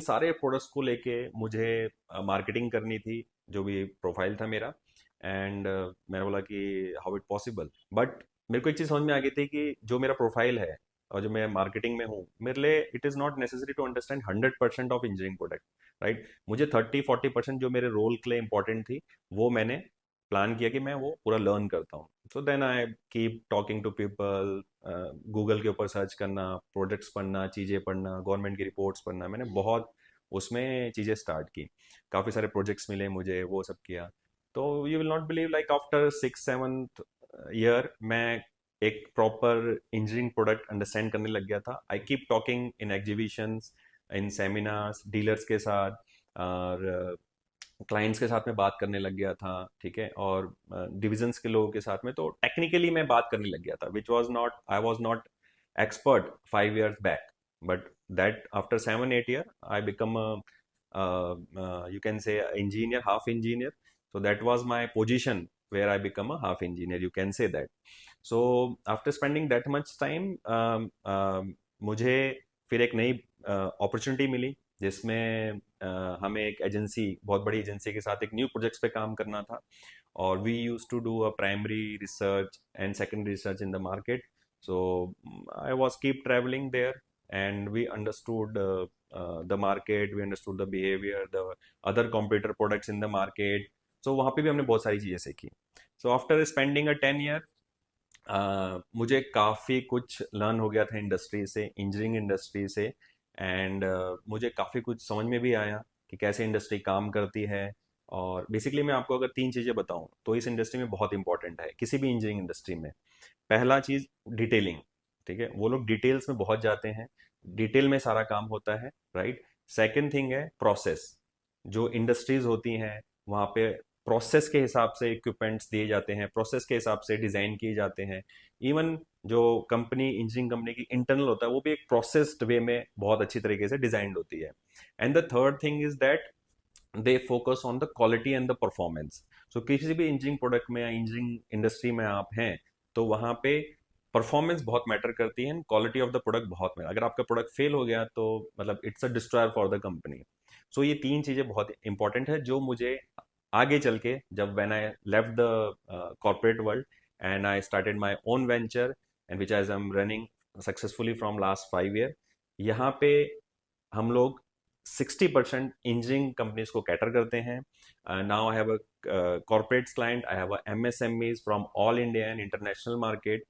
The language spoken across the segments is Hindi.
सारे प्रोडक्ट्स को लेके मुझे मार्केटिंग करनी थी, जो भी प्रोफाइल था मेरा। एंड मैंने बोला कि हाउ इट पॉसिबल, बट मेरे को एक चीज़ समझ में आ गई थी कि जो मेरा प्रोफाइल है और जो मैं मार्केटिंग में हूँ, मेरे लिए it is not necessary to understand 100% of engineering product, right. मुझे 30-40% जो मेरे रोल के लिए इंपॉर्टेंट थी, वो मैंने प्लान किया कि मैं वो पूरा लर्न करता हूँ। So then I keep talking to people, Google के ऊपर सर्च करना, प्रोजेक्ट्स पढ़ना, चीज़ें पढ़ना, गवर्नमेंट की रिपोर्ट्स पढ़ना, मैंने बहुत उसमें चीज़ें स्टार्ट की। काफ़ी सारे प्रोजेक्ट्स मिले मुझे, वो सब किया। तो you will not believe, like after 6-7 year मैं एक प्रॉपर इंजीनियरिंग प्रोडक्ट अंडरस्टैंड करने लग गया था। आई keep talking in exhibitions, in seminars, dealers के साथ और क्लाइंट्स के साथ में बात करने लग गया था, ठीक है। और डिविजन्स के लोगों के साथ में तो टेक्निकली मैं बात करने लग गया था, which was not, I was not expert 5 years back. But that after 7-8 year I become you can say engineer, half engineer. So that was my position where I become a half engineer, you can say that. So after spending that much time, मुझे फिर एक नई अपॉर्चुनिटी मिली, जिसमें हमें एक एजेंसी, बहुत बड़ी एजेंसी के साथ एक न्यू प्रोजेक्ट्स पे काम करना था। और we use to do a primary research and secondary research in the market. So I was keep travelling there and we understood the market, we understood the behavior, the other competitor products in the market. So वहाँ पे भी हमने बहुत सारी चीज़ें सीखी। So after spending a 10 year, मुझे काफ़ी कुछ लर्न हो गया था इंडस्ट्री से, इंजीनियरिंग इंडस्ट्री से। एंड मुझे काफ़ी कुछ समझ में भी आया कि कैसे इंडस्ट्री काम करती है। और बेसिकली मैं आपको अगर 3 चीज़ें बताऊं तो इस इंडस्ट्री में बहुत इंपॉर्टेंट है, किसी भी इंजीनियरिंग इंडस्ट्री में। पहला चीज़ डिटेलिंग, ठीक है, वो लोग डिटेल्स में बहुत जाते हैं, डिटेल में सारा काम होता है, राइट। सेकंड थिंग है प्रोसेस। जो इंडस्ट्रीज होती हैं वहाँ पे प्रोसेस के हिसाब से इक्विपमेंट्स दिए जाते हैं, प्रोसेस के हिसाब से डिज़ाइन किए जाते हैं। इवन जो कंपनी, इंजीनियरिंग कंपनी की इंटरनल होता है, वो भी एक प्रोसेस्ड वे में बहुत अच्छी तरीके से डिजाइंड होती है। And the third thing is that they focus on the quality and the performance. So किसी भी इंजीनियरिंग प्रोडक्ट में या इंजीनियरिंग इंडस्ट्री में आप हैं, तो वहाँ पे परफॉर्मेंस बहुत मैटर करती है, क्वालिटी ऑफ द प्रोडक्ट बहुत मैटर। अगर आपका प्रोडक्ट फेल हो गया तो मतलब it's a destroyer for the company. So ये 3 चीज़ें बहुत इंपॉर्टेंट है, जो मुझे आगे चल के, जब when I left the corporate world and I started my own venture and which I am running successfully from last 5 year, यहाँ पे हम लोग 60% इंजीनियरिंग कंपनीज को कैटर करते हैं। Now I have a corporate client, I have a MSMEs from all India and international market.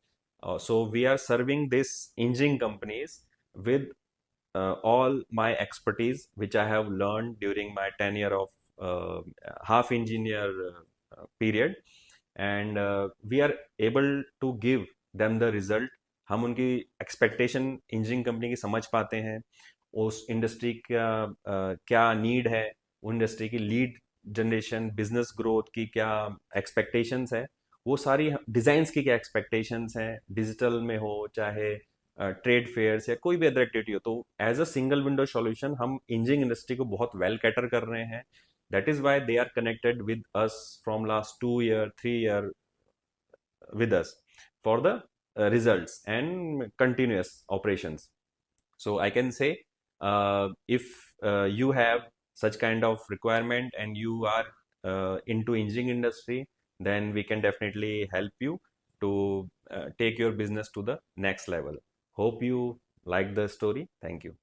So we are serving this engineering companies with all my expertise, which I have learned during my tenure of half engineer period. And we are able to give them the result. हम उनकी एक्सपेक्टेशन इंजीनियरिंग कंपनी की समझ पाते हैं, उस इंडस्ट्री का क्या नीड है, उन इंडस्ट्री की लीड जनरेशन, बिजनेस ग्रोथ की क्या एक्सपेक्टेशंस है, वो सारी डिजाइन्स की क्या एक्सपेक्टेशंस हैं, डिजिटल में हो चाहे ट्रेड फेयर्स या कोई भी अदर एक्टिविटी हो। तो as a single window solution हम इंजीनियरिंग इंडस्ट्री को बहुत वेल कैटर कर रहे हैं। That is why they are connected with us from last 2 year 3 year with us for the results and continuous operations. So I can say, if you have such kind of requirement and you are into engineering industry, then we can definitely help you to take your business to the next level. Hope you like the story. Thank you.